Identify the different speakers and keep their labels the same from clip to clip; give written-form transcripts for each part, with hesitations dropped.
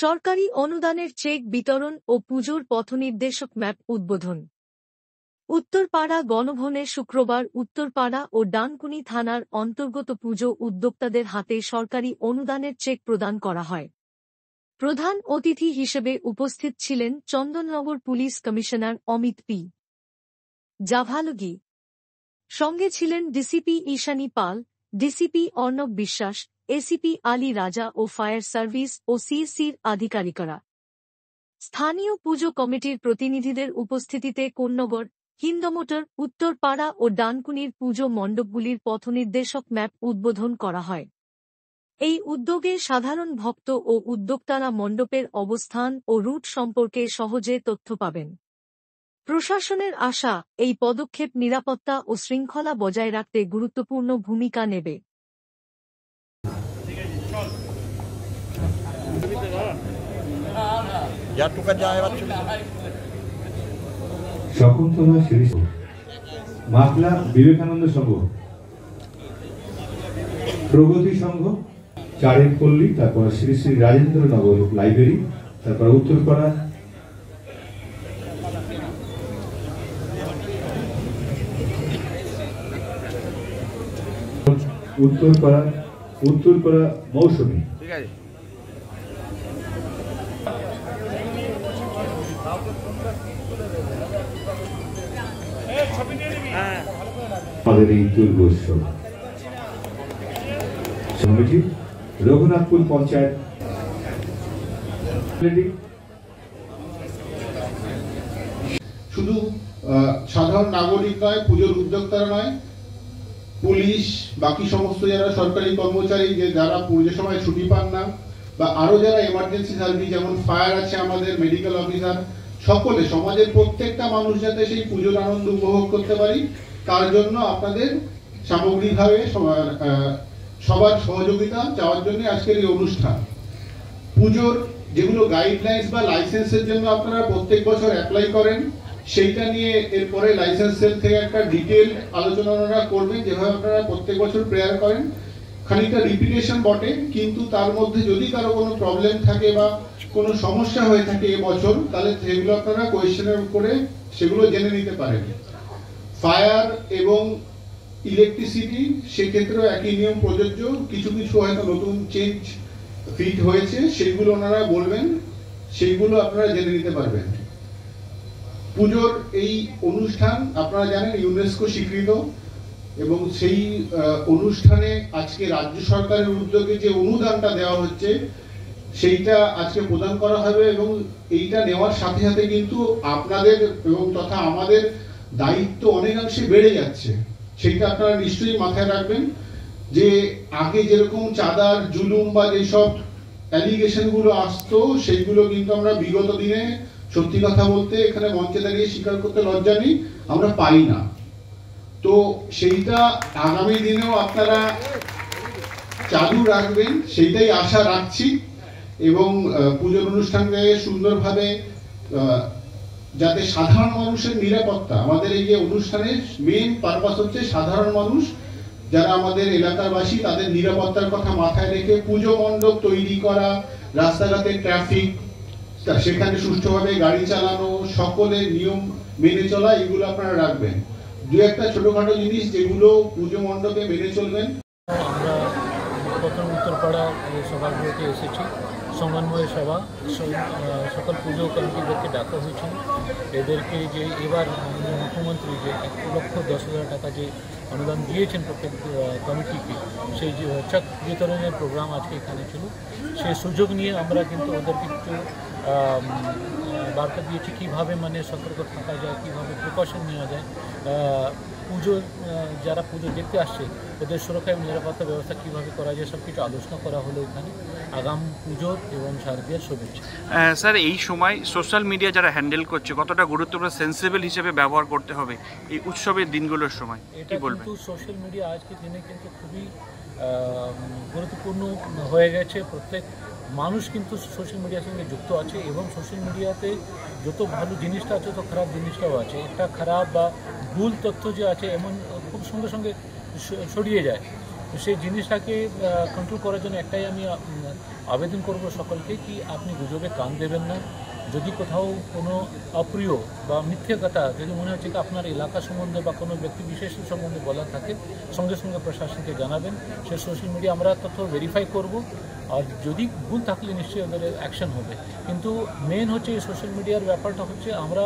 Speaker 1: সরকারি অনুদানের চেক বিতরণ ও পুজোর পথনির্দেশক ম্যাপ উদ্বোধন। উত্তরপাড়া গণভবনে শুক্রবার উত্তরপাড়া ও ডানকুনি থানার অন্তর্গত পুজো উদ্যোক্তাদের হাতে সরকারি অনুদানের চেক প্রদান করা হয়। প্রধান অতিথি হিসেবে উপস্থিত ছিলেন Chandannagar police commissioner Amit P Javalgi. সঙ্গে ছিলেন ডিসিপি ঈশানী পাল, ডিসিপি অর্ণব বিশ্বাস, এসিপি আলী রাজা ও ফায়ার সার্ভিস ও সিএসসির আধিকারিকরা। স্থানীয় পুজো কমিটির প্রতিনিধিদের উপস্থিতিতে কোন্নগর, হিন্দমোটর, উত্তরপাড়া ও ডানকুনির পুজো মণ্ডপগুলির পথনির্দেশক ম্যাপ উদ্বোধন করা হয়। এই উদ্যোগে সাধারণ ভক্ত ও উদ্যোক্তারা মণ্ডপের অবস্থান ও রুট সম্পর্কে সহজে তথ্য পাবেন। প্রশাসনের আশা, এই পদক্ষেপ নিরাপত্তা ও শৃঙ্খলা বজায় রাখতে গুরুত্বপূর্ণ ভূমিকা নেবে।
Speaker 2: শকুন্তলা শিরিষ, মাতলা বিবেকানন্দ সংঘ, প্রগতি সংঘ, চারের পল্লী, তারপর শ্রী শ্রী রাজেন্দ্রনগর লাইব্রেরি, তারপর উত্তরপাড়া উত্তরপাড়া মৌসুমী। আমাদের এই দুর্গোৎসব কমিটি রঘুনাথপুর পঞ্চায়েত
Speaker 3: শুধু সাধারণ নাগরিক নয়, পুজোর উদ্যোক্তারা নয়, পুলিশ, বাকি সমস্ত যারা সরকারি কর্মচারী যারা পুজোর সময় ছুটি পান না, বা আরো যারা এমার্জেন্সি সার্ভিস যেমন ফায়ার আছে, আমাদের মেডিকেল অফিসার, সকলে, সমাজের প্রত্যেকটা মানুষ যাতে সেই পুজোর আনন্দ উপভোগ করতে পারি, তার জন্য আপনাদের সামগ্রিকভাবে সবার সহযোগিতা চাওয়ার জন্য আজকের এই অনুষ্ঠান। পুজোর যেগুলো গাইডলাইন্স বা লাইসেন্সের জন্য আপনারা প্রত্যেক বছর অ্যাপ্লাই করেন, সেইটা নিয়ে এরপরে লাইসেন্স সেল থেকে একটা ডিটেল আলোচনা ওনারা করবেন, যেভাবে আপনারা প্রত্যেক বছর প্রেয়ার করেন। খানিকটা রিপিটেশন বটে, কিন্তু তার মধ্যে যদি কারো কোনো প্রবলেম থাকে বা কোনো সমস্যা হয়ে থাকে এবছর, তাহলে সেগুলো আপনারা কোয়েশ্চেনের করে সেগুলো জেনে নিতে পারেন। ফায়ার এবং ইলেকট্রিসিটি সেক্ষেত্রেও একই নিয়ম প্রযোজ্য, কিছু কিছু হয়তো নতুন চেঞ্জ ফিট হয়েছে, সেইগুলো ওনারা বলবেন, সেইগুলো আপনারা জেনে নিতে পারবেন। পুজোর এই অনুষ্ঠান আপনারা জানেন ইউনেস্কো স্বীকৃত, এবং সেই অনুষ্ঠানে আজকে রাজ্য সরকারের উদ্যোগে যে অনুদানটা দেওয়া হচ্ছে সেইটা আজকে প্রদান করা হবে, এবং এইটা নেওয়ার সাথে সাথে কিন্তু আপনাদের এবং তথা আমাদের দায়িত্ব অনেকাংশে বেড়ে যাচ্ছে। সেইটা আপনারা নিশ্চয়ই মাথায় রাখবেন যে আগে যেরকম চাঁদার জুলুম বা যেসব অ্যালিগেশন গুলো আসতো, সেইগুলো কিন্তু আমরা বিগত দিনে, সত্যি কথা বলতে এখানে মঞ্চে দাঁড়িয়ে স্বীকার করতে লজ্জা নেই, আমরা পাই না। তো সেইটা আগামী দিনেও আপনারা চালু রাখবেন, সেইটাই আশা রাখছি। এবং পুজোর অনুষ্ঠানকে সুন্দরভাবে, যাতে সাধারণ মানুষের নিরাপত্তা, আমাদের এই যে অনুষ্ঠানের মেইন পারপাস হচ্ছে সাধারণ মানুষ যারা আমাদের এলাকাবাসী, তাদের নিরাপত্তার কথা মাথায় রেখে পুজো মণ্ডপ তৈরি করা, রাস্তাঘাটে ট্রাফিক, সেখানে সুষ্ঠুভাবে গাড়ি চালানো, সকলের নিয়ম মেনে চলা, এগুলো আপনারা রাখবেন। দু একটা ছোটখাটো জিনিস যেগুলো পুজো মণ্ডপে মেনে চলবেন।
Speaker 4: আমরা প্রথম উত্তরপাড়া সভাগুলোতে এসেছি, সমন্বয় সভা, সকল পুজো কমিটিদেরকে ডাকা হয়েছিল। এদেরকে যে এবার মাননীয় মুখ্যমন্ত্রী যে 1,10,000 টাকা যে অনুদান দিয়েছেন প্রত্যেক কমিটিকে, সেই যে চেক বিতরণের প্রোগ্রাম আজকে এখানে ছিল, সেই সুযোগ নিয়ে আমরা কিন্তু ওদেরকে কিছু বার্তা দিয়েছি কীভাবে মানে সতর্ক থাকা যায়, কীভাবে প্রিকশন নেওয়া যায়, পুজো যারা পুজো দেখতে আসছে ওদের সুরক্ষা এবং নিরাপত্তা ব্যবস্থা কীভাবে করা যায়, সব কিছু আলোচনা করা হলো এখানে। আগাম পুজোর এবং শারদীয়ার শুভেচ্ছা।
Speaker 5: স্যার, এই সময় সোশ্যাল মিডিয়া যারা হ্যান্ডেল করছে কতটা গুরুত্বপূর্ণ, সেন্সিবল হিসেবে ব্যবহার করতে হবে এই উৎসবের দিনগুলোর সময়, কি বলবেন?
Speaker 4: কিন্তু সোশ্যাল মিডিয়া আজকের দিনে কিন্তু খুবই গুরুত্বপূর্ণ হয়ে গেছে। প্রত্যেক মানুষ কিন্তু সোশ্যাল মিডিয়ার সঙ্গে যুক্ত আছে, এবং সোশ্যাল মিডিয়াতে যত ভালো জিনিসটা আছে তত খারাপ জিনিসটাও আছে। একটা খারাপ বা ভুল তথ্য যে আছে এমন খুব সঙ্গে সঙ্গে ছড়িয়ে যায়। সেই জিনিসটাকে কন্ট্রোল করার জন্য একটাই আমি আবেদন করব সকলকে কি আপনি গুজবে কান দেবেন না। যদি কোথাও কোনো অপ্রিয় বা মিথ্যে কথা যদি মনে হচ্ছে কি আপনার এলাকা সম্বন্ধে বা কোনো ব্যক্তি বিশেষ সম্বন্ধে বলা থাকে, সঙ্গে সঙ্গে প্রশাসনকে জানাবেন। সে সোশ্যাল মিডিয়া আমরা তথ্য ভেরিফাই করব, আর যদি ভুল থাকলে নিশ্চয়ই ওদের অ্যাকশন হবে। কিন্তু মেন হচ্ছে এই সোশ্যাল মিডিয়ার ব্যাপারটা হচ্ছে আমরা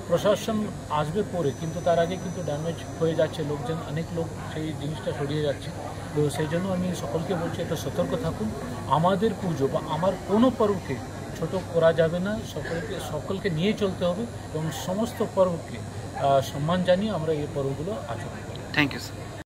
Speaker 4: প্রশাসন আসবে পরে, কিন্তু তার আগে কিন্তু ড্যামেজ হয়ে যাচ্ছে, লোকজন অনেক লোক সেই জিনিসটা সরিয়ে যাচ্ছে। তো সেই জন্য আমি সকলকে বলছি এটা সতর্ক থাকুন। আমাদের পুজো বা আমার কোনো পর্বকে ছোট করা যাবে না, সকলকে নিয়ে চলতে হবে এবং সমস্ত পর্বকে সম্মান জানিয়ে আমরা এই পর্বগুলো আচরণ করি।
Speaker 5: Thank you sir.